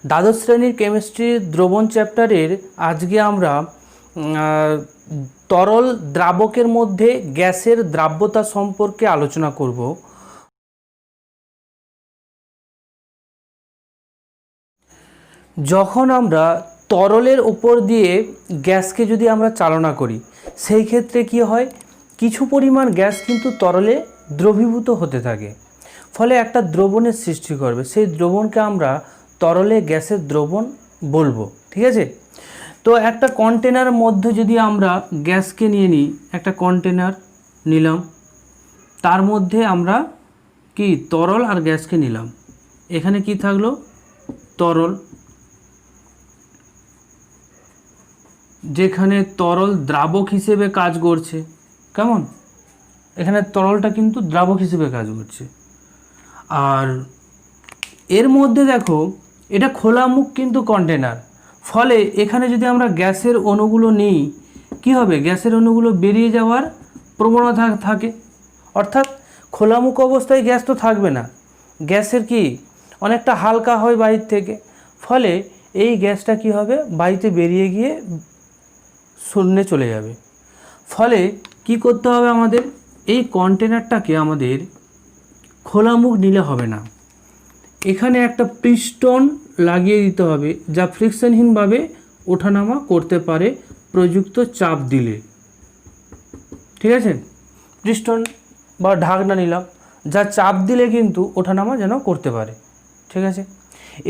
দ্বাদশ শ্রেণীর কেমিস্ট্রি দ্রবণ চ্যাপ্টারের আজকে আমরা তরল দ্রাবকের মধ্যে গ্যাসের দ্রাব্যতা সম্পর্কে আলোচনা করব। যখন আমরা তরলের উপর দিয়ে গ্যাসকে যদি আমরা চালনা করি, সেই ক্ষেত্রে কি হয়, কিছু পরিমাণ গ্যাস কিন্তু তরলে দ্রবীভূত হতে থাকে, ফলে একটা দ্রবণের সৃষ্টি করবে। সেই দ্রবণকে আমরা তরলে গ্যাসের দ্রবণ বলবো। ঠিক আছে, তো একটা কন্টেনার মধ্যে যদি আমরা গ্যাসকে নিয়ে নিই, একটা কন্টেনার নিলাম, তার মধ্যে আমরা কি তরল আর গ্যাসকে নিলাম। এখানে কি থাকলো, তরল, যেখানে তরল দ্রাবক হিসেবে কাজ করছে। কেমন, এখানে তরলটা কিন্তু দ্রাবক হিসেবে কাজ করছে। আর এর মধ্যে দেখো, এটা খোলা মুখ কিন্তু কন্টেনার, ফলে এখানে যদি আমরা গ্যাসের অণুগুলো নিই, কি হবে, গ্যাসের অণুগুলো বেরিয়ে যাওয়ার প্রবণতা থাকে। অর্থাৎ খোলা মুখ অবস্থায় গ্যাস তো থাকবে না, গ্যাসের কি অনেকটা হালকা হয় বাইর থেকে, ফলে এই গ্যাসটা কি হবে, বাইরে বেরিয়ে গিয়ে শূন্যে চলে যাবে। ফলে কি করতে হবে, আমাদের এই কন্টেনারটাকে আমাদের খোলা মুখ নিলে হবে না, এখানে একটা পিস্টন লাগিয়ে দিতে হবে, যা ফ্রিকশনহীনভাবে ওঠানামা করতে পারে প্রযুক্ত চাপ দিলে। ঠিক আছে, পিস্টন বা ঢাকনা নিলাম, যা চাপ দিলে কিন্তু ওঠানামা যেন করতে পারে। ঠিক আছে,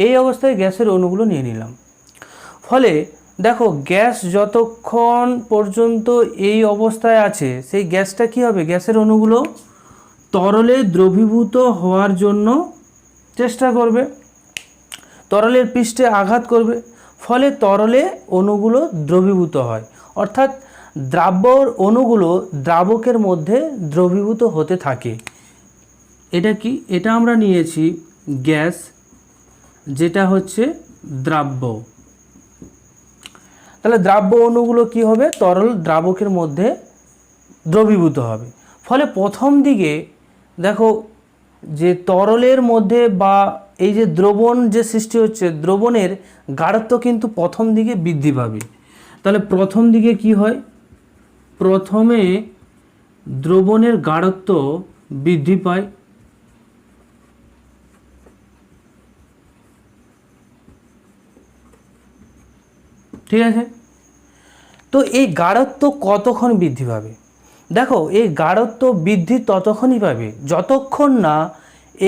এই অবস্থায় গ্যাসের অণুগুলো নিয়ে নিলাম। ফলে দেখো, গ্যাস যতক্ষণ পর্যন্ত এই অবস্থায় আছে, সেই গ্যাসটা কি হবে, গ্যাসের অণুগুলো তরলে দ্রবীভূত হওয়ার জন্য চেষ্টা করবে, তরলের পৃষ্ঠে আঘাত করবে, ফলে তরলে অণুগুলো দ্রবীভূত হয়। অর্থাৎ দ্রাব্যর অণুগুলো দ্রাবকের মধ্যে দ্রবীভূত হতে থাকে। এটা কি, এটা আমরা নিয়েছি গ্যাস, যেটা হচ্ছে দ্রাব্য। তাহলে দ্রাব্য অণুগুলো কি হবে, তরল দ্রাবকের মধ্যে দ্রবীভূত হবে। ফলে প্রথম দিকে দেখো, যে তরলের মধ্যে বা এই যে দ্রবণ যে সৃষ্টি হচ্ছে, দ্রবণের গাঢ়ত্ব কিন্তু প্রথম দিকে বৃদ্ধি পাবে। তাহলে প্রথম দিকে কি হয়, প্রথমে দ্রবণের গাঢ়ত্ব বৃদ্ধি পায়, ঠিক আছে। তো এই গাঢ়ত্ব কতক্ষণ বৃদ্ধি পাবে, দেখো, এই গাঢ়ত্ব বৃদ্ধি ততক্ষণই পাবে যতক্ষণ না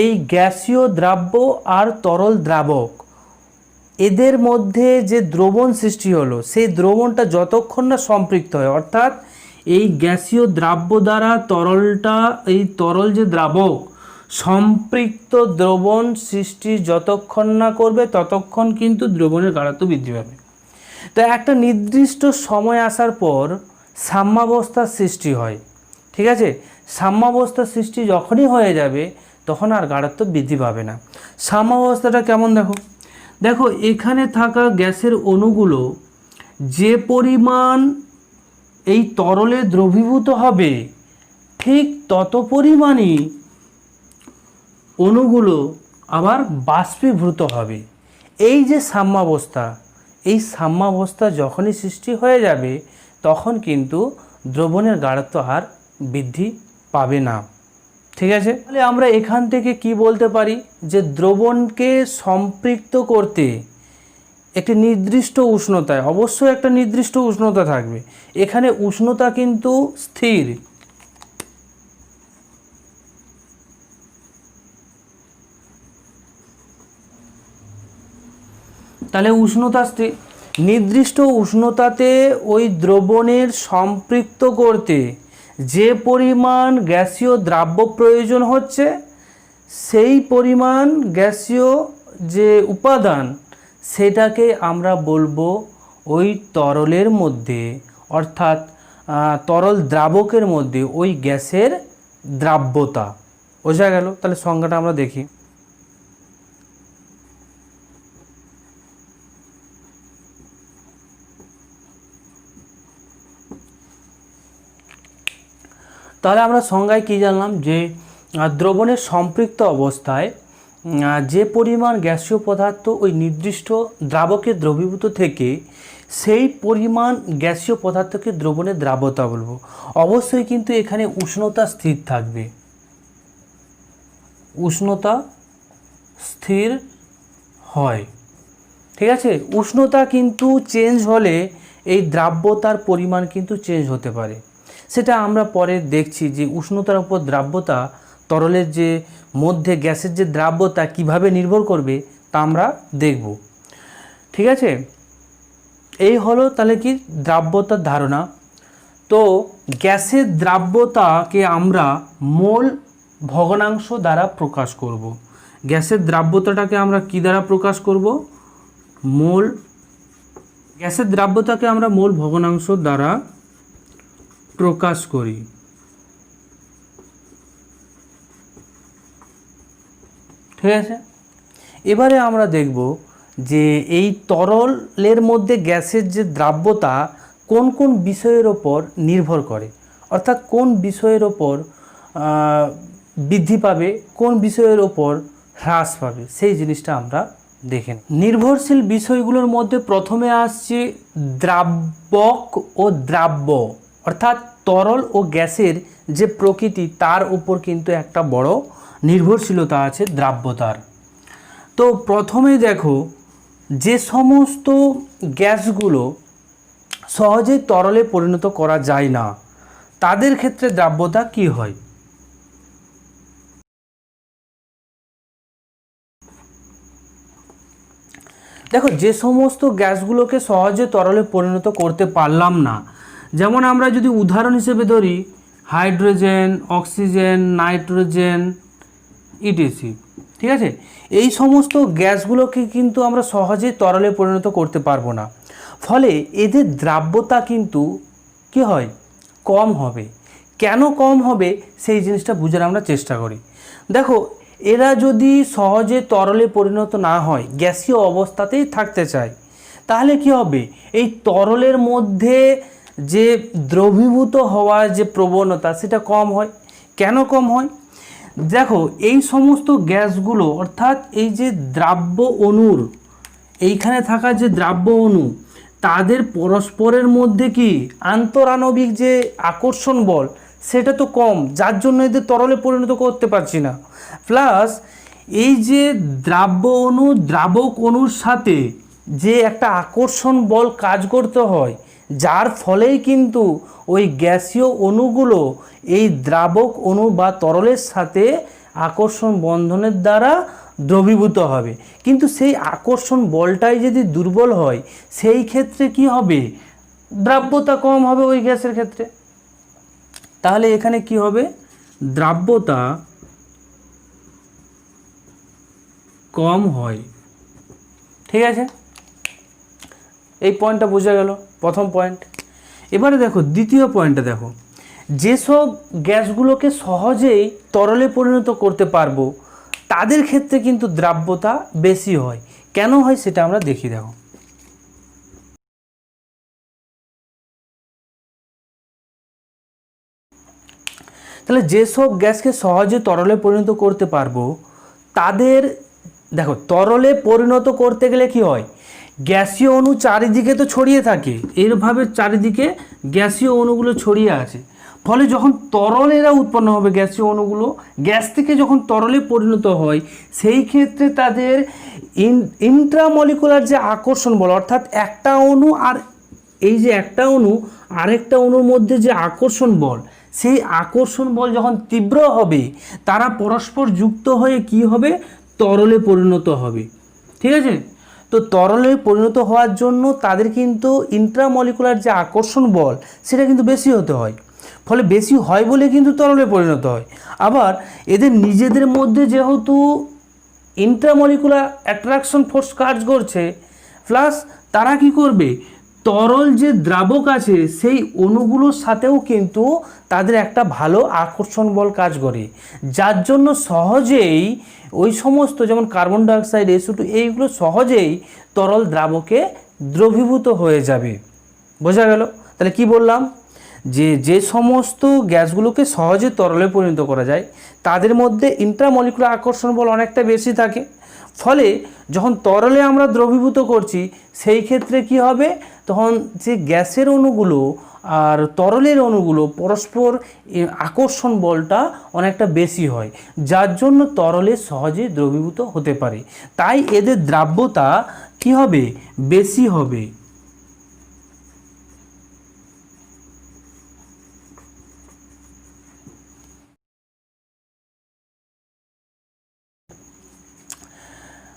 এই গ্যাসীয় দ্রাব্য আর তরল দ্রাবক এদের মধ্যে যে দ্রবণ সৃষ্টি হলো, সেই দ্রবণটা যতক্ষণ না সম্পৃক্ত হয়। অর্থাৎ এই গ্যাসীয় দ্রাব্য দ্বারা তরলটা, এই তরল যে দ্রাবক সম্পৃক্ত দ্রবণ সৃষ্টি যতক্ষণ না করবে, ততক্ষণ কিন্তু দ্রবণের গাঢ়ত্ব বৃদ্ধি পাবে। তো একটা নির্দিষ্ট সময় আসার পর সাম্যাবস্থার সৃষ্টি হয়। ঠিক আছে, সাম্যাবস্থার সৃষ্টি যখনই হয়ে যাবে, তখন আর গাঢ়ত্ব বৃদ্ধি পাবে না। সাম্যাবস্থাটা কেমন, দেখো দেখো এখানে থাকা গ্যাসের অণুগুলো যে পরিমাণ এই তরলে দ্রবীভূত হবে, ঠিক তত পরিমাণই অণুগুলো আবার বাষ্পীভূত হবে। এই যে সাম্যাবস্থা, এই সাম্যাবস্থা যখনই সৃষ্টি হয়ে যাবে, তখন কিন্তু দ্রবণের গাঢ়ত্ব আর বৃদ্ধি পাবে না। ঠিক আছে, তাহলে আমরা এখান থেকে কি বলতে পারি, যে দ্রবণকে সম্পৃক্ত করতে একটি নির্দিষ্ট উষ্ণতায়, অবশ্যই একটা নির্দিষ্ট উষ্ণতা থাকবে, এখানে উষ্ণতা কিন্তু স্থির। তাহলে উষ্ণতা স্থির, নির্দিষ্ট উষ্ণতাতে ওই দ্রবণের সম্পৃক্ত করতে যে পরিমাণ গ্যাসীয় দ্রাব্য প্রয়োজন হচ্ছে, সেই পরিমাণ গ্যাসীয় যে উপাদান, সেটাকে আমরা বলবো ওই তরলের মধ্যে, অর্থাৎ তরল দ্রাবকের মধ্যে ওই গ্যাসের দ্রাব্যতা। বোঝা গেল? তাহলে সংজ্ঞাটা আমরা দেখি। তাহলে আমরা সংজ্ঞায় কী জানলাম, যে দ্রবণের সম্পৃক্ত অবস্থায় যে পরিমাণ গ্যাসীয় পদার্থ ওই নির্দিষ্ট দ্রাবকে দ্রবীভূত থেকে সেই পরিমাণ গ্যাসীয় পদার্থকে দ্রবণের দ্রাব্যতা বলবো। অবশ্যই কিন্তু এখানে উষ্ণতা স্থির থাকবে, উষ্ণতা স্থির হয়, ঠিক আছে। উষ্ণতা কিন্তু চেঞ্জ হলে এই দ্রাব্যতার পরিমাণ কিন্তু চেঞ্জ হতে পারে, সেটা আমরা পরে দেখছি যে উষ্ণতার উপর দ্রাব্যতা, তরলের যে মধ্যে গ্যাসের যে দ্রাব্যতা কিভাবে নির্ভর করবে তা আমরা দেখব, ঠিক আছে। এই হলো তাহলে কি দ্রাব্যতার ধারণা। তো গ্যাসের দ্রাব্যতাকে আমরা মোল ভগ্নাংশ দ্বারা প্রকাশ করব। গ্যাসের দ্রাব্যতাটাকে আমরা কি দ্বারা প্রকাশ করব? মোল। গ্যাসের দ্রাব্যতাকে আমরা মোল ভগ্নাংশ দ্বারা প্রকাশ করি। ঠিক আছে, এবারে আমরা দেখব যে এই তরলের মধ্যে গ্যাসের যে দ্রাব্যতা কোন কোন বিষয়ের ওপর নির্ভর করে, অর্থাৎ কোন বিষয়ের ওপর বৃদ্ধি পাবে, কোন বিষয়ের ওপর হ্রাস পাবে, সেই জিনিসটা আমরা দেখে নিই। নির্ভরশীল বিষয়গুলোর মধ্যে প্রথমে আসছে দ্রাবক ও দ্রাব্য, অর্থাৎ তরল ও গ্যাসের যে প্রকৃতি তার উপর কিন্তু একটা বড় নির্ভরশীলতা আছে দ্রাব্যতার। তো প্রথমে দেখো, যে সমস্ত গ্যাসগুলো সহজেই তরলে পরিণত করা যায় না তাদের ক্ষেত্রে দ্রাব্যতা কি হয়? দেখো, যে সমস্ত গ্যাসগুলোকে সহজে তরলে পরিণত করতে পারলাম না, যেমন আমরা যদি উদাহরণ হিসেবে ধরি হাইড্রোজেন, অক্সিজেন, নাইট্রোজেন ইটিসি, ঠিক আছে, এই সমস্ত গ্যাসগুলোকে কিন্তু আমরা সহজেই তরলে পরিণত করতে পারবো না। ফলে এদের দ্রাব্যতা কিন্তু কি হয়? কম হবে। কেন কম হবে সেই জিনিসটা বুঝার আমরা চেষ্টা করি। দেখো, এরা যদি সহজে তরলে পরিণত না হয়, গ্যাসীয় অবস্থাতেই থাকতে চায়, তাহলে কি হবে? এই তরলের মধ্যে যে দ্রবীভূত হওয়ার যে প্রবণতা সেটা কম হয়। কেন কম হয়? দেখো, এই সমস্ত গ্যাসগুলো, অর্থাৎ এই যে দ্রাব্য অণুর, এইখানে থাকা যে দ্রাব্য অণু, তাদের পরস্পরের মধ্যে কি আন্তরাণবিক যে আকর্ষণ বল সেটা তো কম, যার জন্য এদের তরলে পরিণত করতে পারছি না। প্লাস এই যে দ্রাব্য অণু দ্রাবক অণুর সাথে যে একটা আকর্ষণ বল কাজ করতে হয়, যার ফলেই কিন্তু ওই গ্যাসীয় অণুগুলো এই দ্রাবক অণু বা তরলের সাথে আকর্ষণ বন্ধনের দ্বারা দ্রবীভূত হবে। কিন্তু সেই আকর্ষণ বলটাই যদি দুর্বল হয়, সেই ক্ষেত্রে কি হবে? দ্রাব্যতা কম হবে ওই গ্যাসের ক্ষেত্রে। তাহলে এখানে কি হবে? দ্রাব্যতা কম হয়। ঠিক আছে, এই পয়েন্টটা বোঝা গেল, প্রথম পয়েন্ট। এবারে দেখো দ্বিতীয় পয়েন্টটা দেখো, যেসব গ্যাসগুলোকে সহজেই তরলে পরিণত করতে পারবো তাদের ক্ষেত্রে কিন্তু দ্রাব্যতা বেশি হয়। কেন হয় সেটা আমরা দেখি। দেখো, তাহলে যেসব গ্যাসকে সহজে তরলে পরিণত করতে পারবো তাদের, দেখো, তরলে পরিণত করতে গেলে কি হয়? গ্যাসীয় অণু চারিদিকে তো ছড়িয়ে থাকে, এরভাবে চারিদিকে গ্যাসীয় অণুগুলো ছড়িয়ে আছে। ফলে যখন তরল এরা উৎপন্ন হবে, গ্যাসীয় অণুগুলো গ্যাস থেকে যখন তরলে পরিণত হয়, সেই ক্ষেত্রে তাদের ইন্ট্রামলিকুলার যে আকর্ষণ বল, অর্থাৎ একটা অণু আর এই যে একটা অণু আরেকটা অণুর মধ্যে যে আকর্ষণ বল, সেই আকর্ষণ বল যখন তীব্র হবে, তারা পরস্পর যুক্ত হয়ে কি হবে? তরলে পরিণত হবে। ঠিক আছে, তো তরলে পরিণত হওয়ার জন্য তাদের কিন্তু ইন্ট্রামলিকুলার যে আকর্ষণ বল সেটা কিন্তু বেশি হতে হয়। ফলে বেশি হয় বলে কিন্তু তরলে পরিণত হয়। আবার এদের নিজেদের মধ্যে যেহেতু ইন্ট্রামলিকুলার অ্যাট্রাকশন ফোর্স কাজ করছে, প্লাস তারা কি করবে? তরল যে দ্রাবক আছে সেই অণুগুলোর সাথেও কিন্তু তাদের একটা ভালো আকর্ষণ বল কাজ করে, যার জন্য সহজেই ওই সমস্ত, যেমন কার্বন ডাইঅক্সাইড, SO2, এইগুলো সহজেই তরল দ্রাবকে দ্রবীভূত হয়ে যাবে। বোঝা গেল? তাহলে কি বললাম? যে সমস্ত গ্যাসগুলোকে সহজে তরলে পরিণত করা যায় তাদের মধ্যে ইন্ট্রামলিকুলার আকর্ষণ বল অনেকটা বেশি থাকে। ফলে যখন তরলে আমরা দ্রবীভূত করছি সেই ক্ষেত্রে কি হবে, তখন যে গ্যাসের অণুগুলো আর তরলের অণুগুলো পরস্পর আকর্ষণ বলটা অনেকটা বেশি হয়, যার জন্য তরলে সহজে দ্রবীভূত হতে পারে। তাই এদের দ্রাব্যতা কি হবে, বেশি হবে।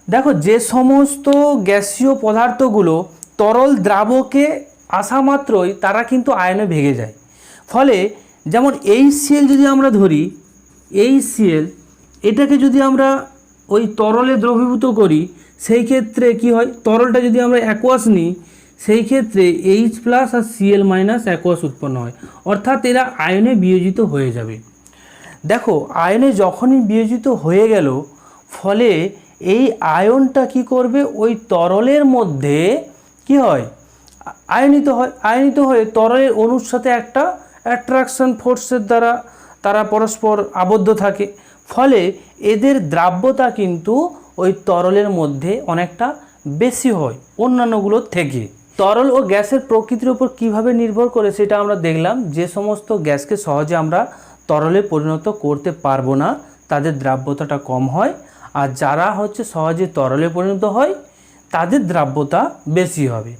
দেখো, যে সমস্ত গ্যাসীয় পদার্থগুলো তরল দ্রাবকে আসা মাত্রই তারা কিন্তু আয়নে ভেঙে যায়। ফলে যেমন HCl যদি আমরা ধরি, HCl এটাকে যদি আমরা ওই তরলে দ্রবীভূত করি সেই ক্ষেত্রে কি হয়, তরলটা যদি আমরা অ্যাকোয়াস নিই সেই ক্ষেত্রে H+ আর Cl- অ্যাকোয়াস উৎপন্ন হয়, অর্থাৎ এরা আয়নে বিয়োজিত হয়ে যাবে। দেখো, আয়নে যখনই বিয়োজিত হয়ে গেল, ফলে এই আয়নটা কি করবে, ওই তরলের মধ্যে কি হয়, আয়নিত হয়ে তরলের অণুর সাথে একটা অ্যাট্রাকশন ফোর্সের দ্বারা তারা পরস্পর আবদ্ধ থাকে। ফলে এদের দ্রাব্যতা কিন্তু ওই তরলের মধ্যে অনেকটা বেশি হয় অন্যান্যগুলোর থেকে। তরল ও গ্যাসের প্রকৃতির উপর কিভাবে নির্ভর করে সেটা আমরা দেখলাম। যে সমস্ত গ্যাসকে সহজে আমরা তরলে পরিণত করতে পারবো না তাদের দ্রাব্যতাটা কম হয়, আর যারা সহজে তরলে পরিণত হয় তাদের দ্রাব্যতা বেশি হবে।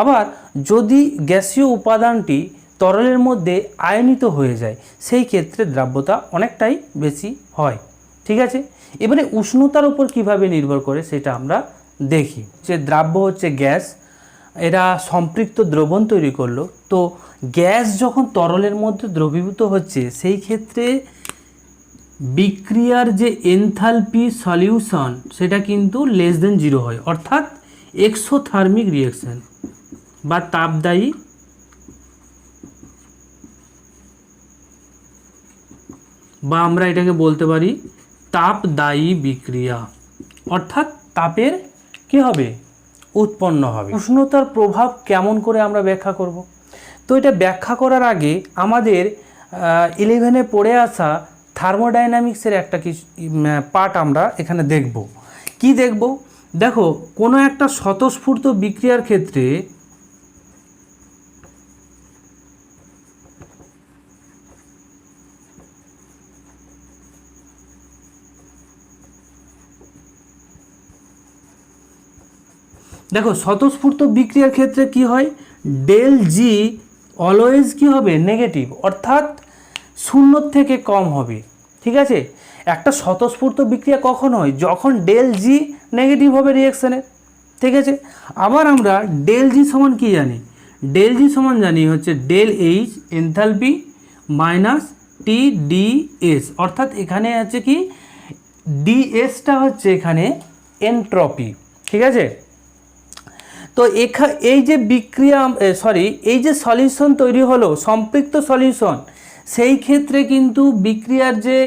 আবার যদি গ্যাসীয় উপাদানটি তরলের মধ্যে আয়নিত হয়ে যায় সেই ক্ষেত্রে দ্রাব্যতা অনেকটাই বেশি হয়। ঠিক আছে, এবারে উষ্ণতার উপর কিভাবে নির্ভর করে সেটা আমরা দেখি। যে দ্রাব্য গ্যাস, এরা সম্পৃক্ত দ্রবণ তৈরি করলো, তো গ্যাস যখন তরলের মধ্যে দ্রবীভূত হচ্ছে সেই ক্ষেত্রে বিক্রিয়ার যে এনথালপি সলিউশন সেটা কিন্তু <0 হয়, অর্থাৎ এক্সোথার্মিক রিঅ্যাকশন বা তাপদায়ী বা আমরা এটাকে বলতে পারি তাপদায়ী বিক্রিয়া, অর্থাৎ তাপের কি হবে, উৎপন্ন হবে। উষ্ণতার প্রভাব কেমন করে আমরা ব্যাখ্যা করব, তো এটা ব্যাখ্যা করার আগে আমাদের 11-এ পড়ে আসা থার্মোডাইনামিক্সের একটা কিছু পার্ট আমরা এখানে দেখব। কি দেখব, দেখো, কোনো একটা স্বতঃস্ফূর্ত বিক্রিয়ার ক্ষেত্রে স্বতঃস্ফূর্ত বিক্রিয়ার ক্ষেত্রে কি হয়, ΔG অলওয়েজ কি হবে, নেগেটিভ, অর্থাৎ 0 থেকে কম হবে। ঠিক আছে, একটা স্বতঃস্ফূর্ত বিক্রিয়া কখন হয়, যখন ΔG নেগেটিভ হবে রিঅ্যাকশানে। ঠিক আছে, আবার আমরা ΔG সমান কি জানি, ΔG সমান জানি ΔH এনথালপি মাইনাস TdS, অর্থাৎ এখানে কি ডিএসটা এখানে এনট্রপি। ঠিক আছে, তো এই যে বিক্রিয়া এই যে সলিউশন তৈরি হলো, সম্পৃক্ত সলিউশন, সেই ক্ষেত্রে কিন্তু বিক্রিয়ার যে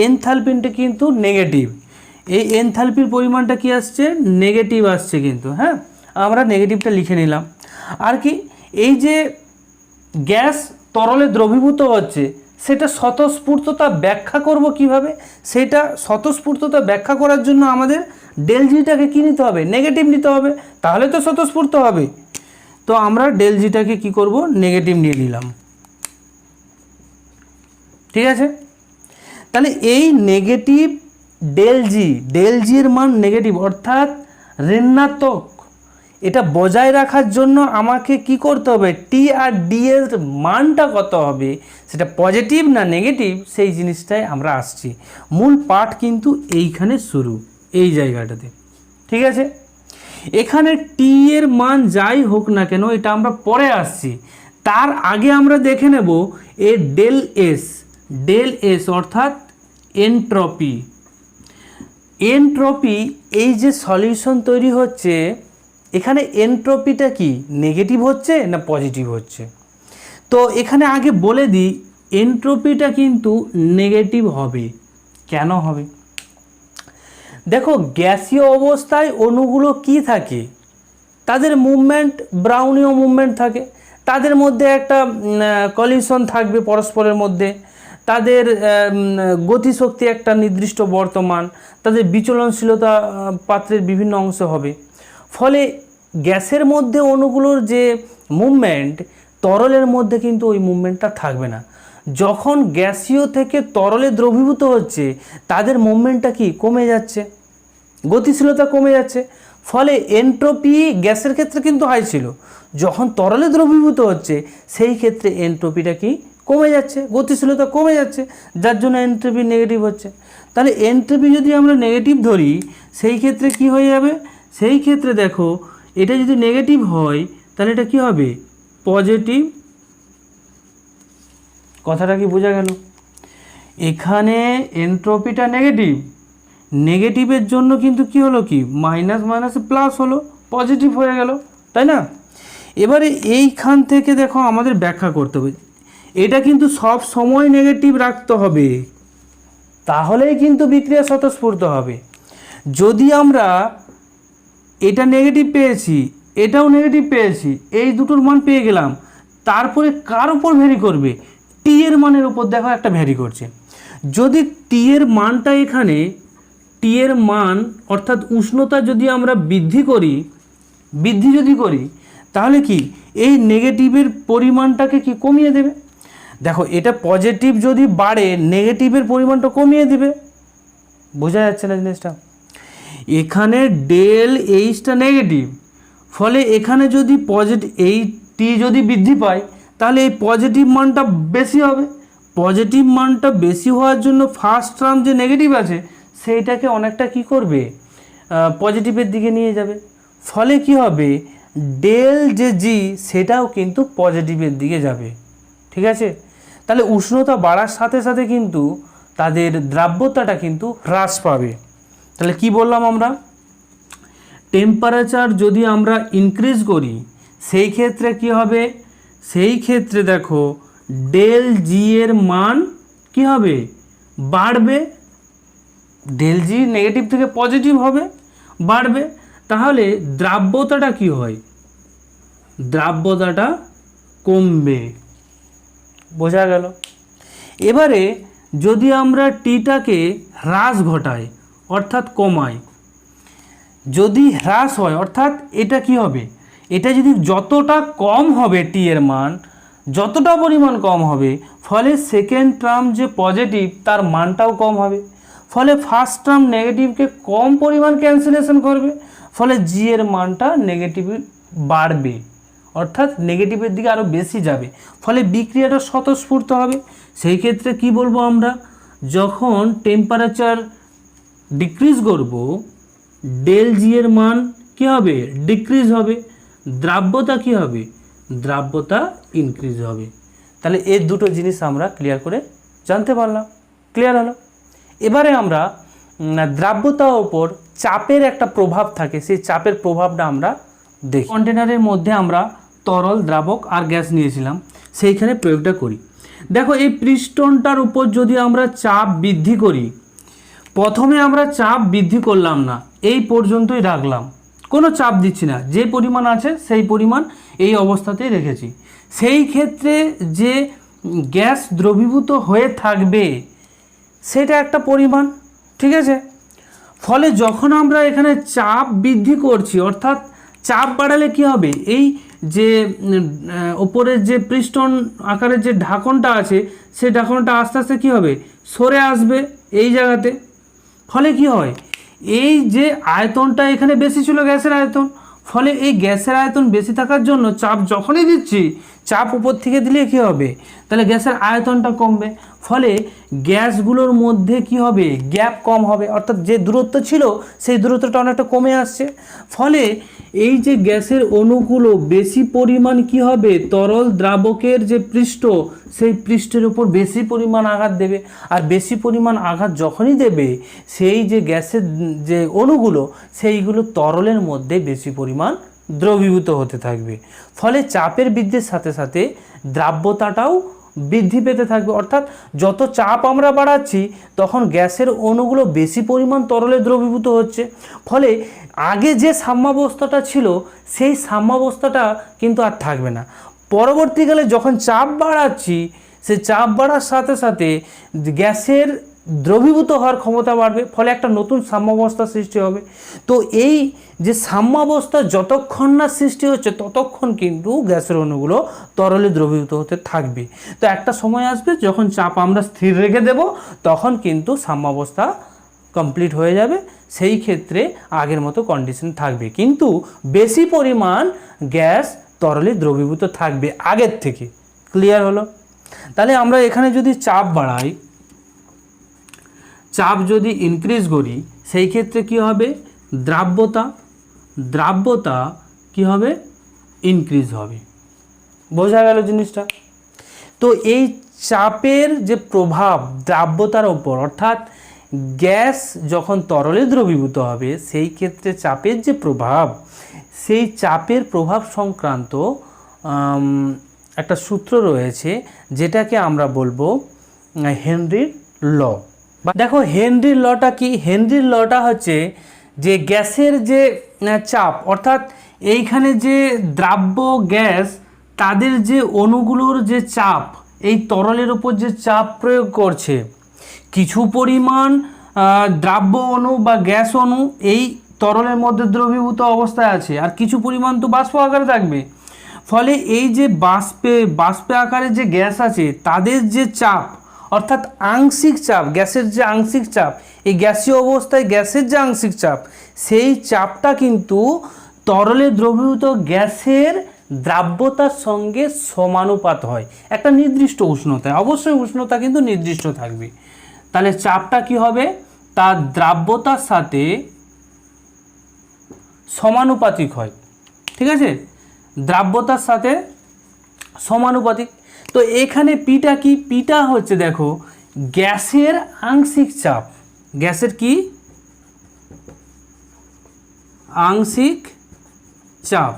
এনথালপিটা কিন্তু নেগেটিভ। এই এনথালপির পরিমাণটা কি আসছে, নেগেটিভ আসছে কিন্তু। হ্যাঁ, আমরা নেগেটিভটা লিখে নিলাম। আর কি, এই যে গ্যাস তরলে দ্রবীভূত হচ্ছে সেটা স্বতঃস্ফূর্ততা ব্যাখ্যা করব কিভাবে, সেটা স্বতঃস্ফূর্ততা ব্যাখ্যা করার জন্য আমাদের ΔGটাকে কী নিতে হবে, নেগেটিভ নিতে হবে, তাহলে তো স্বতঃস্ফূর্ত হবে। তো আমরা ΔGটাকে কি করব, নেগেটিভ নিয়ে নিলাম। ঠিক আছে, তাহলে এই নেগেটিভ ΔGর মান নেগেটিভ, অর্থাৎ ঋণাত্মক, এটা বজায় রাখার জন্য আমাকে কি করতে হবে, টি আর ডি এর মানটা কত হবে, সেটা পজিটিভ না নেগেটিভ, সেই জিনিসটাই আমরা আসছি। মূল পাঠ কিন্তু এইখানে শুরু, এই জায়গাটাতে। ঠিক আছে, এখানে টি এর মান যাই হোক না কেন এটা আমরা পরে আসছি, তার আগে আমরা দেখে নেব এ ΔS অর্থাৎ এনট্রপি। এই যে সলিউশন তৈরি হচ্ছে এখানে এনট্রপিটা কি নেগেটিভ হচ্ছে না পজিটিভ হচ্ছে, তো এখানে আগে বলে দিই এনট্রপিটা কিন্তু নেগেটিভ হবে। কেন হবে, দেখো, গ্যাসীয় অবস্থায় অণুগুলো কি থাকে, তাদের মুভমেন্ট ব্রাউনীয় মুভমেন্ট থাকে, তাদের মধ্যে একটা কলিশন থাকবে পরস্পরের মধ্যে, তাদের গতিশক্তি একটা নির্দিষ্ট বর্তমান, তাদের বিচলনশীলতা পাত্রের বিভিন্ন অংশ হবে। ফলে গ্যাসের মধ্যে অণুগুলোর যে মুভমেন্ট, তরলের মধ্যে কিন্তু ওই মুভমেন্টটা থাকবে না। যখন গ্যাসীয় থেকে তরলে দ্রবীভূত হচ্ছে তাদের মুভমেন্টটা কি কমে যাচ্ছে, গতিশীলতা কমে যাচ্ছে। ফলে এন্ট্রপি গ্যাসের ক্ষেত্রে কিন্তু হাই ছিল, যখন তরলে দ্রবীভূত হচ্ছে সেই ক্ষেত্রে এন্ট্রপিটা কি কমে যাচ্ছে, গতিশীলতা কমে যাচ্ছে, যার জন্য এন্ট্রপি নেগেটিভ হচ্ছে। তাহলে এন্ট্রপি যদি আমরা নেগেটিভ ধরি সেই ক্ষেত্রে কি হয়ে যাবে, সেই ক্ষেত্রে দেখো এটা যদি নেগেটিভ হয় তাহলে এটা কি হবে, পজিটিভ। কথাটা কি বোঝা গেল? এখানে এন্ট্রপিটা নেগেটিভ, নেগেটিভের জন্য কিন্তু কি হলো, কি মাইনাস মাইনাসে প্লাস হলো, পজিটিভ হয়ে গেল, তাই না? এবারে এইখান থেকে দেখো আমাদের ব্যাখ্যা করতে হবে, এটা কিন্তু সব সময় নেগেটিভ রাখতে হবে, তাহলেই কিন্তু বিক্রিয়া স্বতঃস্ফূর্ত হবে। যদি আমরা এটা নেগেটিভ পেয়েছি, এটাও নেগেটিভ পেয়েছি, এই দুটোর মান পেয়ে গেলাম, তারপরে কার উপর ভ্যারি করবে, টি এর মানের উপর দেখো একটা ভ্যারি করছে। যদি টি এর মানটা এখানে, টি এর মান অর্থাৎ উষ্ণতা যদি আমরা বৃদ্ধি যদি করি তাহলে কি এই নেগেটিভের পরিমাণটাকে কি কমিয়ে দেবে। দেখো এটা পজিটিভ যদি বাড়ে নেগেটিভের পরিমাণটা কমিয়ে দেবে, বোঝা যাচ্ছে না জিনিসটা? এখানে ডেল এইচটা নেগেটিভ, ফলে এখানে যদি পজিটিভ এই টি যদি বৃদ্ধি পায় তাহলে এই পজিটিভ মানটা বেশি হবে। পজিটিভ মানটা বেশি হওয়ার জন্য ফার্স্ট টার্ম যে নেগেটিভ আছে সেইটাকে অনেকটা কি করবে, পজিটিভের দিকে নিয়ে যাবে। ফলে কি হবে, ডেল যে জি সেটাও কিন্তু পজিটিভের দিকে যাবে। ঠিক আছে? তাহলে উষ্ণতা বাড়ার সাথে সাথে কিন্তু তাদের দ্রাব্যতাটা কিন্তু হ্রাস পাবে। তাহলে কি বললাম আমরা, টেম্পারেচার যদি আমরা ইনক্রিজ করি সেই ক্ষেত্রে কি হবে, সেই ক্ষেত্রে দেখো ডেল জি এর মান কি হবে, বাড়বে। ডেল জি নেগেটিভ থেকে পজিটিভ হবে, বাড়বে। তাহলে দ্রাব্যতাটা কি হয়, দ্রাব্যতাটা কমবে। বোঝা গেল? এবারে যদি আমরা টিটাকে হ্রাস ঘটাই অর্থাৎ কমাই, যদি হ্রাস হয় অর্থাৎ এটা কি হবে, এটা যদি যতটা কম হবে টি এর মান, যতটা পরিমাণ কম হবে, ফলে সেকেন্ড টার্ম যে পজিটিভ তার মানটাও কম হবে। ফলে ফার্স্ট টার্ম নেগেটিভকে কম পরিমাণ ক্যান্সেলেশন করবে, ফলে জি এর মানটা নেগেটিভ বাড়বে, অর্থাৎ নেগেটিভের দিকে আরও বেশি যাবে। ফলে বিক্রিয়াটা স্বতঃস্ফূর্ত হবে। সেই ক্ষেত্রে কি বলবো আমরা, যখন টেম্পারেচার ডিক্রিজ করব ডেল জি এর মান কি হবে, ডিক্রিজ হবে। দ্রাব্যতা কি হবে, দ্রাব্যতা ইনক্রিজ হবে। তাহলে এই দুটো জিনিস আমরা ক্লিয়ার করে জানতে পারলাম, ক্লিয়ার হলো। এবারে আমরা দ্রাব্যতার ওপর চাপের একটা প্রভাব থাকে, সেই চাপের প্রভাবটা আমরা দেখি। কন্টেনারের মধ্যে আমরা তরল, দ্রাবক আর গ্যাস নিয়েছিলাম, সেইখানে প্রয়োগটা করি। দেখো এই পিস্টনটার উপর যদি আমরা চাপ বৃদ্ধি করি, প্রথমে আমরা চাপ বৃদ্ধি করলাম না, এই পর্যন্তই রাখলাম, কোনো চাপ দিচ্ছি না, যে পরিমাণ আছে সেই পরিমাণ এই অবস্থাতেই রেখেছি। সেই ক্ষেত্রে যে গ্যাস দ্রবীভূত হয়ে থাকবে সেটা একটা পরিমাণ, ঠিক আছে? ফলে যখন আমরা এখানে চাপ বৃদ্ধি করছি অর্থাৎ চাপ বাড়ালে কি হবে, এই যে ওপরের যে পিস্টন আকারের যে ঢাকনটা আছে সেই ঢাকনটা আস্তে আস্তে কী হবে, সরে আসবে এই জায়গাতে। ফলে কি হয়, এই যে আয়তনটা এখানে বেশি ছিল গ্যাসের আয়তন, ফলে এই গ্যাসের আয়তন বেশি থাকার জন্য চাপ যখনই দিচ্ছি, চাপ উপর থেকে দিলে কী হবে, তাহলে গ্যাসের আয়তনটা কমবে। ফলে গ্যাসগুলোর মধ্যে কি হবে, গ্যাপ কম হবে, অর্থাৎ যে দূরত্ব ছিল সেই দূরত্বটা অনেকটা কমে আসছে। ফলে এই যে গ্যাসের অণুগুলো বেশি পরিমাণ কি হবে, তরল দ্রাবকের যে পৃষ্ঠ সেই পৃষ্ঠের উপর বেশি পরিমাণ আঘাত দেবে। আর বেশি পরিমাণ আঘাত যখনই দেবে সেই যে গ্যাসের যে অণুগুলো সেইগুলো তরলের মধ্যে বেশি পরিমাণ দ্রবীভূত হতে থাকবে। ফলে চাপের বৃদ্ধির সাথে সাথে দ্রাব্যতাটাও বৃদ্ধি পেতে থাকবে। অর্থাৎ যত চাপ আমরা বাড়াচ্ছি তখন গ্যাসের অণুগুলো বেশি পরিমাণ তরলে দ্রবীভূত হচ্ছে। ফলে আগে যে সাম্যাবস্থাটা ছিল সেই সাম্যাবস্থাটা কিন্তু আর থাকবে না। পরবর্তীকালে যখন চাপ বাড়াচ্ছি, সে চাপ বাড়ার সাথে সাথে গ্যাসের দ্রবীভূত হওয়ার ক্ষমতা বাড়বে, ফলে একটা নতুন সাম্যাবস্থা সৃষ্টি হবে। তো এই যে সাম্যাবস্থা যতক্ষণ না সৃষ্টি হচ্ছে ততক্ষণ কিন্তু গ্যাসের অণুগুলো তরলে দ্রবীভূত হতে থাকবে। তো একটা সময় আসবে যখন চাপ আমরা স্থির রেখে দেব, তখন কিন্তু সাম্যাবস্থা কমপ্লিট হয়ে যাবে, সেই ক্ষেত্রে আগের মতো কন্ডিশন থাকবে, কিন্তু বেশি পরিমাণ গ্যাস তরলে দ্রবীভূত থাকবে আগের থেকে। ক্লিয়ার হলো? তাহলে আমরা এখানে যদি চাপ বাড়াই, চাপ যদি ইনক্রিজ করি, সেই ক্ষেত্রে কি হবে? দ্রাব্যতা কি হবে? ইনক্রিজ হবে। বোঝা গেল জিনিসটা? তো এই চাপের যে প্রভাব দ্রাব্যতার ওপর, অর্থাৎ গ্যাস যখন তরলে দ্রবীভূত হবে সেই ক্ষেত্রে চাপের যে প্রভাব, সেই চাপের প্রভাব সংক্রান্ত একটা সূত্র রয়েছে, যেটাকে আমরা বলবো হেনরির ল। দেখো হেনরির লটা কি? হেনরির লটা হচ্ছে যে গ্যাসের যে চাপ, অর্থাৎ এইখানে যে দ্রাব্য গ্যাস, তাদের যে অণুগুলোর যে চাপ, এই তরলের উপর যে চাপ প্রয়োগ করছে, কিছু পরিমাণ দ্রাব্য অণু বা গ্যাস অণু এই তরলের মধ্যে দ্রবীভূত অবস্থায় আছে, আর কিছু পরিমাণ তো বাষ্প আকারে থাকবে। ফলে এই যে বাষ্পে আকারে যে গ্যাস আছে, তাদের যে চাপ, অর্থাৎ আংশিক চাপ, গ্যাসের যে আংশিক চাপ, এই গ্যাসীয় অবস্থায় গ্যাসের যে আংশিক চাপ, সেই চাপটা কিন্তু তরলে দ্রবীভূত গ্যাসের দ্রাব্যতার সঙ্গে সমানুপাত হয় একটা নির্দিষ্ট উষ্ণতায়। অবশ্যই উষ্ণতা কিন্তু নির্দিষ্ট থাকবে। তাহলে চাপটা কি হবে? তার দ্রাব্যতার সাথে সমানুপাতিক হয়। ঠিক আছে? দ্রাব্যতার সাথে সমানুপাতিক। তো এখানে পিটা কি? পিটা হচ্ছে দেখো গ্যাসের আংশিক চাপ। গ্যাসের কি? আংশিক চাপ,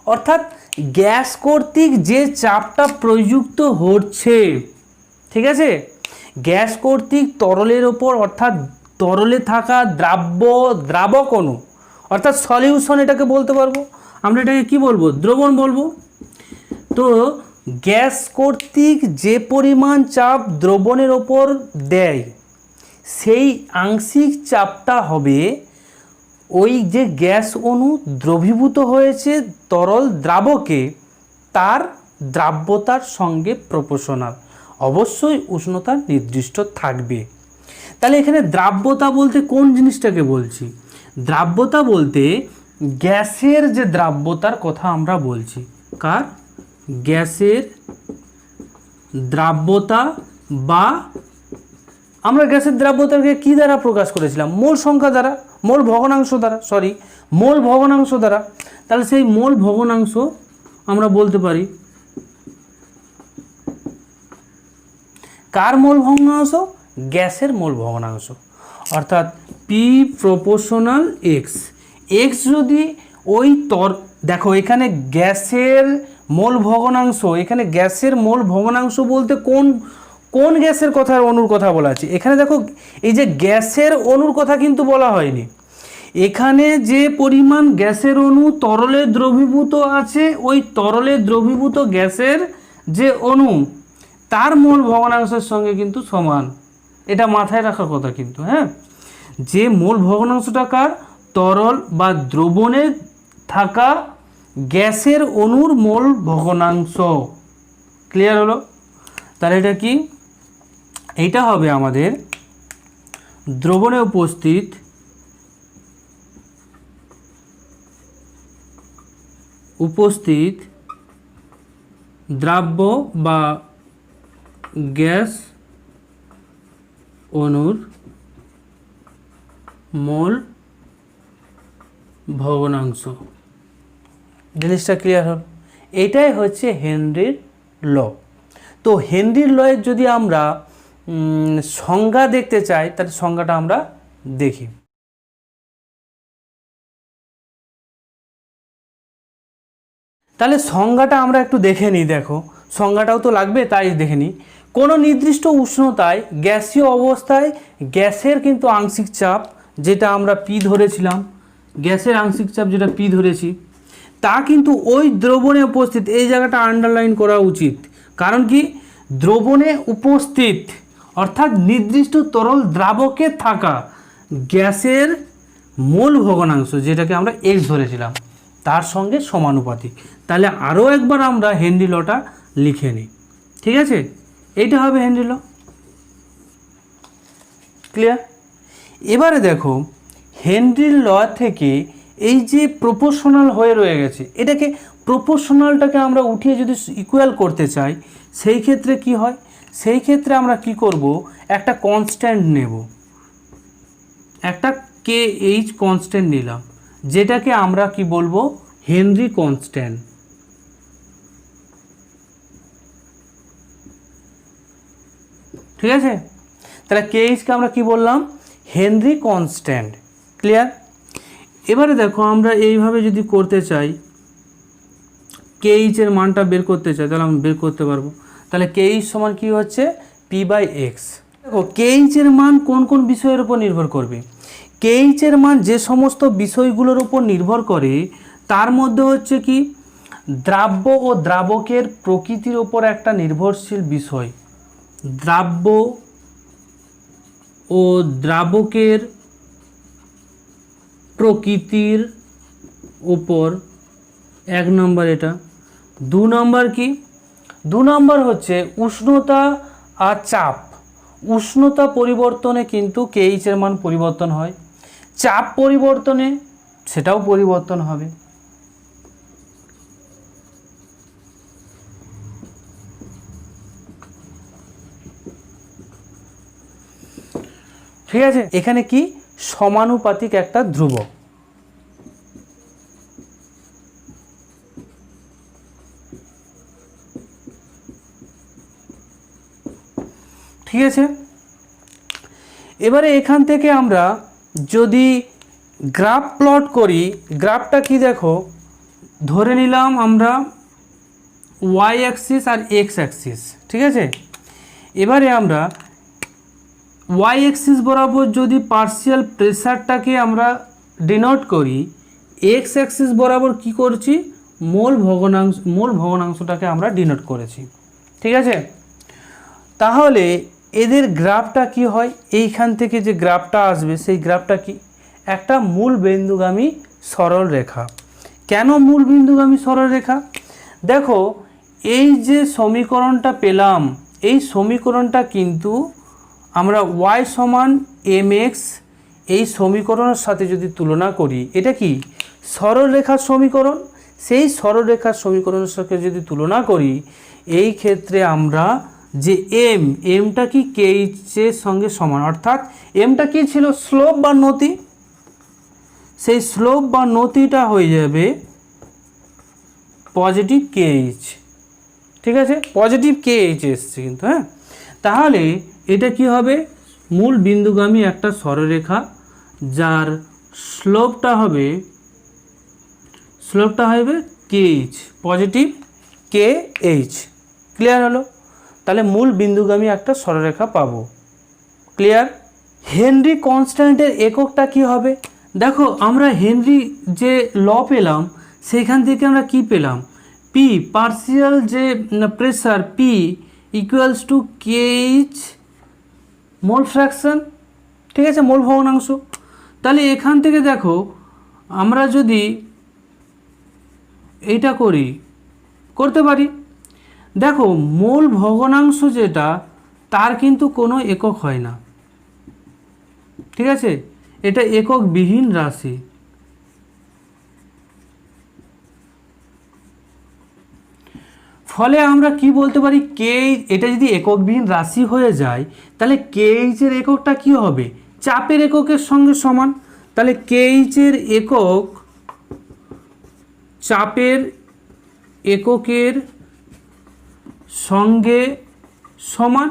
অর্থাৎ গ্যাস কর্তৃক যে চাপটা প্রযুক্ত হচ্ছে, ঠিক আছে, গ্যাস কর্তৃক তরলের ওপর, অর্থাৎ তরলে থাকা দ্রাবক অণু, অর্থাৎ সলিউশন এটাকে বলতে পারবো আমরা। এটাকে কি বলবো? দ্রবণ বলবো। তো গ্যাস কর্তৃক যে পরিমাণ চাপ দ্রবণের ওপর দেয়, সেই আংশিক চাপটা হবে ওই যে গ্যাস অণু দ্রবীভূত হয়েছে তরল দ্রাবকে, তার দ্রাব্যতার সঙ্গে প্রপোর্শনাল। অবশ্যই উষ্ণতা নির্দিষ্ট থাকবে। তাহলে এখানে দ্রাব্যতা বলতে কোন জিনিসটাকে বলছি? দ্রাব্যতা বলতে গ্যাসের যে দ্রাব্যতার কথা আমরা বলছি। কার? গ্যাসের দ্রাব্যতা, বা আমরা গ্যাসের দ্রাব্যতাকে কি দ্বারা প্রকাশ করেছিলাম? মোল সংখ্যা দ্বারা, মোল ভগ্নাংশ দ্বারা। তাহলে সেই মোল ভগ্নাংশ আমরা বলতে পারি। কার মোল ভগ্নাংশ? গ্যাসের মোল ভগ্নাংশ, অর্থাৎ পি প্রপোর্শনাল এক্স। এক্স যদি ওই দেখো এখানে গ্যাসের মোল ভগ্নাংশ, এখানে গ্যাসের মোল ভগ্নাংশ বলতে কোন গ্যাসের কথা, অণুর কথা বলা আছে? এখানে দেখো এই যে গ্যাসের অণুর কথা কিন্তু বলা হয়নি। এখানে যে পরিমাণ গ্যাসের অণু তরলে দ্রবীভূত আছে, ওই তরলে দ্রবীভূত গ্যাসের যে অণু, তার মোল ভগ্নাংশের সঙ্গে কিন্তু সমান। এটা মাথায় রাখার কথা কিন্তু। হ্যাঁ, যে মোল ভগ্নাংশটা কার? তরল বা দ্রবণে থাকা গ্যাসের অণুর মোল ভগ্নাংশ। ক্লিয়ার হলো? তাহলে এটা কি? এইটা হবে আমাদের দ্রবণে উপস্থিত দ্রাব্য বা গ্যাস অণুর মোল ভগ্নাংশ। জিনিসটা ক্লিয়ার হল? এটাই হচ্ছে হেনরির ল। তো হেনরির লয়ের যদি আমরা সংজ্ঞা দেখতে চাই, তাহলে সংজ্ঞাটা আমরা দেখি। তাহলে সংজ্ঞাটা আমরা একটু দেখে নিই। দেখো সংজ্ঞাটাও তো লাগবে, তাই দেখে নিই। কোনো নির্দিষ্ট উষ্ণতায় গ্যাসীয় অবস্থায় গ্যাসের কিন্তু আংশিক চাপ, যেটা আমরা পি ধরেছিলাম, গ্যাসের আংশিক চাপ যেটা পি ধরেছি, তা কিন্তু ওই দ্রবণে উপস্থিত, এই জায়গাটা আন্ডারলাইন করা উচিত। কারণ কি, দ্রবণে উপস্থিত অর্থাৎ নির্দিষ্ট তরল দ্রাবকে থাকা গ্যাসের মোল ভগ্নাংশ, যেটাকে আমরা এক্স ধরেছিলাম, তার সঙ্গে সমানুপাতিক। তাহলে আরও একবার আমরা হেনরি লটা লিখে নিই। ঠিক আছে, এইটা হবে হেনরি ল। ক্লিয়ার? এবারে দেখো, হেনরি ল থেকে এই যে প্রপোর্শনাল হয়ে রয়ে গেছে, এটাকে প্রপোর্শনালটাকে আমরা উঠিয়ে যদি ইকুয়াল করতে চাই, সেই ক্ষেত্রে কি হয়? সেই ক্ষেত্রে আমরা কি করব, একটা কনস্ট্যান্ট নেব, একটা কে এইচ কনস্ট্যান্ট নিলাম, যেটাকে আমরা কি বলবো, হেনরি কনস্ট্যান্ট। ঠিক আছে, তাহলে কে এইচকে আমরা কি বললাম, হেনরি কনস্ট্যান্ট। ক্লিয়ার? এবারে দেখো, আমরা এইভাবে যদি করতে চাই, কে এইচের মানটা বের করতে চাই, তাহলে আমরা বের করতে পারবো। তাহলে কে এইচ সমান কি হচ্ছে, পি বাই এক্স। দেখো কে এইচের মান কোন কোন বিষয়ের উপর নির্ভর করবে? কে এইচের মান যে সমস্ত বিষয়গুলোর উপর নির্ভর করে, তার মধ্যে হচ্ছে কি, দ্রাব্য ও দ্রাবকের প্রকৃতির ওপর একটা নির্ভরশীল বিষয়। দ্রাব্য ও দ্রাবকের প্রকৃতির ওপর, এক নম্বর এটা। দু নম্বর কি, দু নম্বর হচ্ছে উষ্ণতা আর চাপ। উষ্ণতা পরিবর্তনে কিন্তু কে এইচের মান পরিবর্তন হয়, চাপ পরিবর্তনে সেটাও পরিবর্তন হবে। ঠিক আছে, এখানে কি, সমানুপাতিক একটা ধ্রুবক। ঠিক আছে, এবারে এখান থেকে আমরা যদি গ্রাফ প্লট করি, গ্রাফটা কি দেখো, ধরে নিলাম আমরা ওয়াই অ্যাক্সিস আর এক্স অ্যাক্সিস। ঠিক আছে, এবারে আমরা ওয়াই অ্যাক্সিস বরাবর যদি পার্শিয়াল প্রেসারটাকে আমরা ডিনোট করি, এক্স অ্যাক্সিস বরাবর কি করছি, মোল ভগ্নাংশটাকে আমরা ডিনোট করেছি। ঠিক আছে, তাহলে এদের গ্রাফটা কি হয়, এইখান থেকে যে গ্রাফটা আসবে, সেই গ্রাফটা কি, একটা মূল বিন্দুগামী সরল রেখা। কেন মূল বিন্দুগামী সরল রেখা? দেখো, এই যে সমীকরণটা পেলাম, এই সমীকরণটা কিন্তু আমরা y সমান mx এই সমীকরণের সাথে যদি তুলনা করি, এটা কি সরলরেখার সমীকরণ। সেই সরলরেখার সমীকরণের সাথে যদি তুলনা করি, এই ক্ষেত্রে আমরা যে এমটা কি কে এইচের সঙ্গে সমান, অর্থাৎ এমটা কি ছিল, স্লোপ বা নতি, সেই স্লোপ বা নতিটা হয়ে যাবে পজিটিভ কে এইচ। ঠিক আছে, পজিটিভ কে এইচ এসছে কিন্তু। হ্যাঁ, তাহলে এটা কি হবে, মূল বিন্দুগামী একটা সরলরেখা, যার স্লোপটা হবে K H, positive K H. Clear হলো? তাহলে মূল বিন্দুগামী একটা সরলরেখা পাবো। ক্লিয়ার? হেনরি কনস্ট্যান্টের এককটা কি হবে? দেখো, আমরা হেনরি যে ল পেলাম, সেখান থেকে আমরা কি পেলাম, পি পার্শিয়াল যে pressure P equals two K H মোল ফ্র্যাকশন। ঠিক আছে, মোল ভগ্নাংশ। তাহলে এখান থেকে দেখো, আমরা যদি এইটা করতে পারি, দেখো মোল ভগ্নাংশ যেটা, তার কিন্তু কোনো একক হয় না। ঠিক আছে, এটা একক বিহীন রাশি। ফলে আমরা কি বলতে পারি, কে, এটা যদি এককবিহীন রাশি হয়ে যায়, তাহলে কে এইচের এককটা কি হবে, চাপের এককের সঙ্গে সমান। তাহলে কে এইচের একক চাপের এককের সঙ্গে সমান।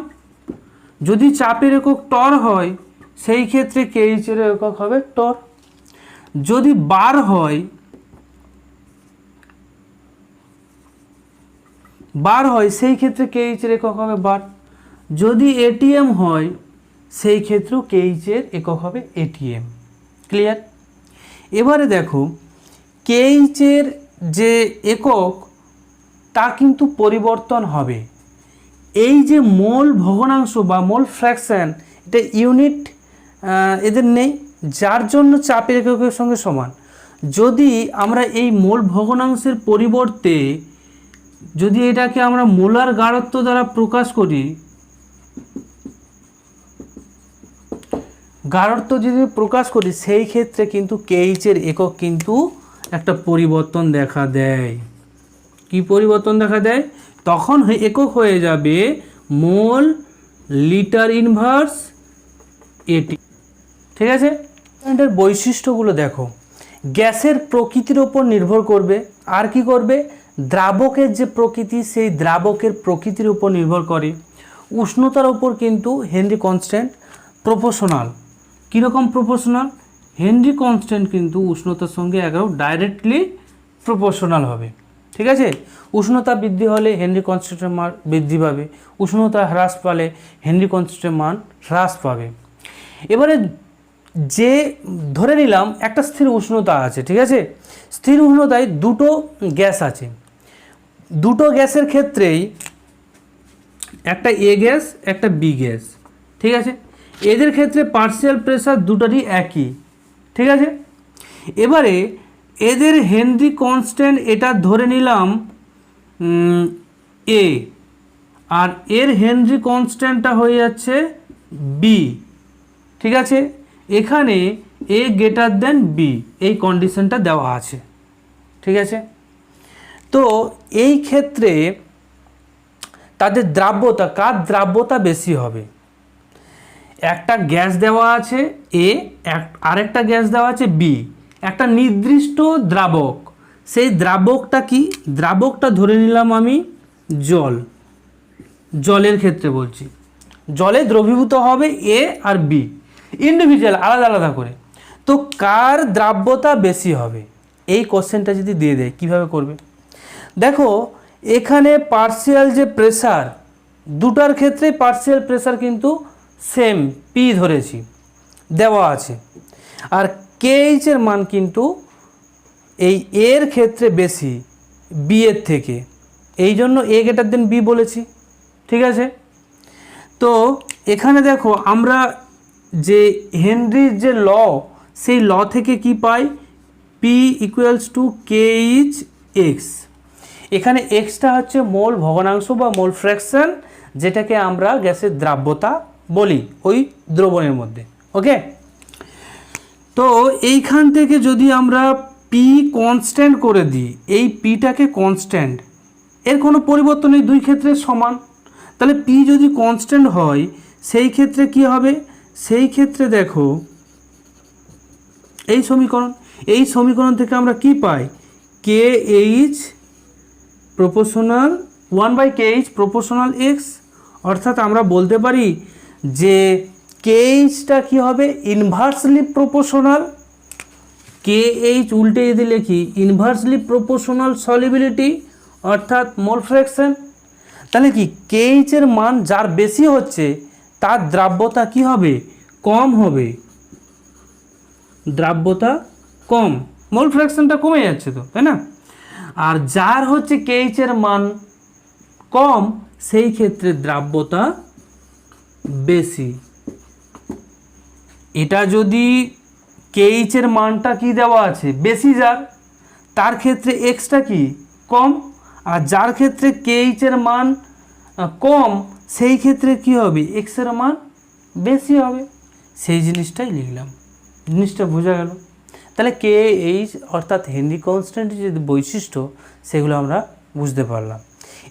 যদি চাপের একক টর হয়, সেই ক্ষেত্রে কে এইচের একক হবে টর। যদি বার হয়, সেই ক্ষেত্রে কে এইচের একক হবে বার। যদি এটিএম হয়, সেই ক্ষেত্রেও কে এইচের একক হবে এটিএম। ক্লিয়ার? এবারে দেখো, কে এইচের যে একক তা কিন্তু পরিবর্তন হবে। এই যে মোল ভগ্নাংশ বা মোল ফ্র্যাকশন, এটা ইউনিট এদের নেই, যার জন্য চাপের এককের সঙ্গে সমান। যদি আমরা এই মোল ভগ্নাংশের পরিবর্তে যদি এটাকে আমরা মোলার গাঢ়ত্ব দ্বারা প্রকাশ করি, গাঢ়ত্ব যদি প্রকাশ করি, সেই ক্ষেত্রে কিন্তু কেএইচের একক কিন্তু একটা পরিবর্তন দেখা দেয়। কি পরিবর্তন দেখা দেয়? তখন একক হয়ে যাবে মোল লিটার ইনভার্স এটি। ঠিক আছে, এর বৈশিষ্ট্যগুলো দেখো। গ্যাসের প্রকৃতির ওপর নির্ভর করবে। আর কি করবে? দ্রাবকের যে প্রকৃতি, সেই দ্রাবকের প্রকৃতির উপর নির্ভর করে। উষ্ণতার উপর কিন্তু হেনরি কনস্ট্যান্ট প্রপোর্শনাল। কীরকম প্রপোর্শনাল? হেনরি কনস্ট্যান্ট কিন্তু উষ্ণতার সঙ্গে একদম ডাইরেক্টলি প্রপোর্শনাল হবে। ঠিক আছে, উষ্ণতা বৃদ্ধি হলে হেনরি কনস্ট্যান্টের মান বৃদ্ধি পাবে, উষ্ণতা হ্রাস পালে হেনরি কনস্ট্যান্টের মান হ্রাস পাবে। এবারে যে ধরে নিলাম একটা স্থির উষ্ণতা আছে, ঠিক আছে, স্থির উষ্ণতায় দুটো গ্যাস আছে। দুটো গ্যাসের ক্ষেত্রেই একটা এ গ্যাস একটা বি গ্যাস, ঠিক আছে, এদের ক্ষেত্রে পার্শিয়াল প্রেসার দুটারই একই। ঠিক আছে, এবারে এদের হেনরি কনস্ট্যান্ট এটা ধরে নিলাম এ, আর এর হেনরি কনস্ট্যান্টটা হয়ে যাচ্ছে বি। ঠিক আছে, এখানে এ গ্রেটার দেন বি, এই কন্ডিশনটা দেওয়া আছে। ঠিক আছে, তো এই ক্ষেত্রে তাদের দ্রাব্যতা, কার দ্রাব্যতা বেশি হবে? একটা গ্যাস দেওয়া আছে এ, আরেকটা গ্যাস দেওয়া আছে বি, একটা নির্দিষ্ট দ্রাবক। সেই দ্রাবকটা কি? দ্রাবকটা ধরে নিলাম আমি জল। জলের ক্ষেত্রে বলছি, জলে দ্রবীভূত হবে এ আর বি, ইন্ডিভিজুয়াল আলাদা আলাদা করে। তো কার দ্রাব্যতা বেশি হবে? এই কোশ্চেনটা যদি দিয়ে দেয়, কীভাবে করবে? দেখো, এখানে পার্শিয়াল যে প্রেসার, দুটার ক্ষেত্রে পার্শিয়াল প্রেসার কিন্তু সেম, পি ধরেছি, দেওয়া আছে। আর কেএইচের মান কিন্তু এই এর ক্ষেত্রে বেশি বি এর থেকে, এই জন্য এ গ্রেটার দেন বি বলেছি। ঠিক আছে, তো এখানে দেখো আমরা যে হেনরির যে ল, সেই ল থেকে কি পাই? P equals to K H X. এখানে এক্সটা হচ্ছে মোল ভগ্নাংশ বা মোল ফ্র্যাকশন, যেটাকে আমরা গ্যাসের দ্রাব্যতা বলি ওই দ্রবণের মধ্যে। ওকে, তো এইখান থেকে যদি আমরা পি কনস্ট্যান্ট করে দিই, এই পিটাকে কনস্ট্যান্ট, এর কোনো পরিবর্তন নেই, দুই ক্ষেত্রে সমান। তাহলে পি যদি কনস্ট্যান্ট হয়, সেই ক্ষেত্রে কি হবে? সেই ক্ষেত্রে দেখো এই সমীকরণ থেকে আমরা কি পাই? K H proportional 1/kh proportional X. অর্থাৎ আমরা বলতে পারি যে কেএইচটা কি হবে? Inversely proportional. কেএইচ উল্টে যদি লিখি, ইনভার্সলি প্রপোর্শনাল সলিবিলিটি অর্থাৎ মোল ফ্র্যাকশন। তাহলে কি কেএইচের মান যার বেশি হচ্ছে, তার দ্রাব্যতা কি হবে? কম হবে। দ্রাব্যতা কম, মোল ফ্র্যাকশনটা কমে যাচ্ছে তো, তাই না? আর যার হচ্ছে কেএইচের মান কম, সেই ক্ষেত্রে দ্রাব্যতা বেশি। এটা যদি কেএইচের মানটা কি দেওয়া আছে? বেশি, যার, তার ক্ষেত্রে এক্সটা কি? কম। আর যার ক্ষেত্রে কেএইচের মান কম, সেই ক্ষেত্রে কি হবে? এক্সের মান বেশি হবে। সেই জিনিসটাই লিখলাম। জিনিসটা বোঝা গেল? তাহলে কেএইচ অর্থাৎ হেনরি কনস্ট্যান্টের যে বৈশিষ্ট্য, সেগুলো আমরা বুঝতে পারলাম।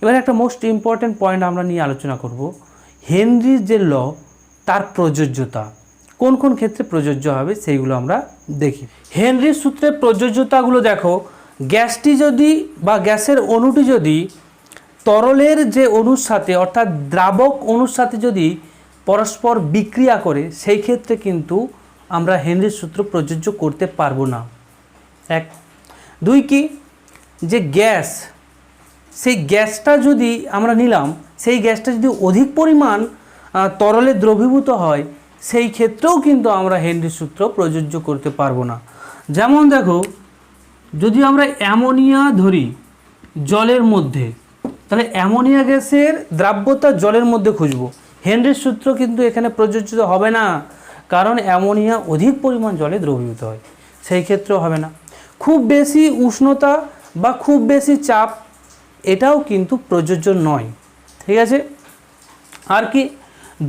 এবার একটা মোস্ট ইম্পর্ট্যান্ট পয়েন্ট আমরা নিয়ে আলোচনা করব, হেনরির যে ল, তার প্রযোজ্যতা কোন কোন ক্ষেত্রে প্রযোজ্য হবে, সেইগুলো আমরা দেখি। হেনরির সূত্রের প্রযোজ্যতাগুলো দেখো। গ্যাসটি যদি বা গ্যাসের অণুটি যদি তরলের যে অণুর সাথে অর্থাৎ দ্রাবক অণুর সাথে যদি পরস্পর বিক্রিয়া করে, সেই ক্ষেত্রে কিন্তু আমরা হেনরির সূত্র প্রযোজ্য করতে পারবো না। এক। দুই, কি যে গ্যাস, সেই গ্যাসটা যদি আমরা নিলাম, সেই গ্যাসটা যদি অধিক পরিমাণ তরলে দ্রবীভূত হয়, সেই ক্ষেত্রেও কিন্তু আমরা হেনরির সূত্র প্রযোজ্য করতে পারবো না। যেমন দেখো, যদি আমরা অ্যামোনিয়া ধরি জলের মধ্যে, তাহলে অ্যামোনিয়া গ্যাসের দ্রাব্যতা জলের মধ্যে খুঁজব। হেনরির সূত্র কিন্তু এখানে প্রযোজ্য হবে না, কারণ অ্যামোনিয়া অধিক পরিমাণ জলে দ্রবীভূত হয়, সেই ক্ষেত্রেও হবে না। খুব বেশি উষ্ণতা বা খুব বেশি চাপ, এটাও কিন্তু প্রযোজ্য নয়। ঠিক আছে? আর কি,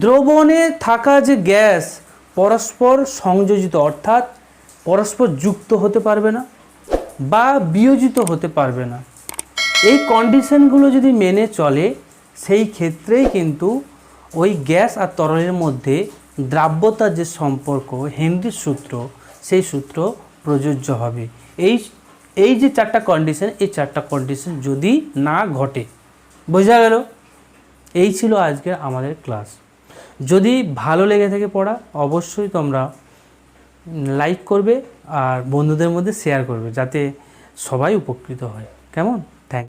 দ্রবণে থাকা যে গ্যাস পরস্পর সংযোজিত, অর্থাৎ পরস্পর যুক্ত হতে পারবে না বা বিয়োজিত হতে পারবে না, এই কন্ডিশনগুলো যদি মেনে চলে, সেই ক্ষেত্রেই কিন্তু ওই গ্যাস আর তরলের মধ্যে দ্রাব্যতার যে সম্পর্ক, হেনরির সূত্র, সেই সূত্র প্রযোজ্য হবে। এই যে চারটা কন্ডিশন, এই চারটা কন্ডিশন যদি না ঘটে, বোঝা গেল? এই ছিল আজকে আমাদের ক্লাস। যদি ভালো লেগে থাকে পড়া, অবশ্যই তোমরা লাইক করবে আর বন্ধুদের মধ্যে শেয়ার করবে, যাতে সবাই উপকৃত হয়। কেমন?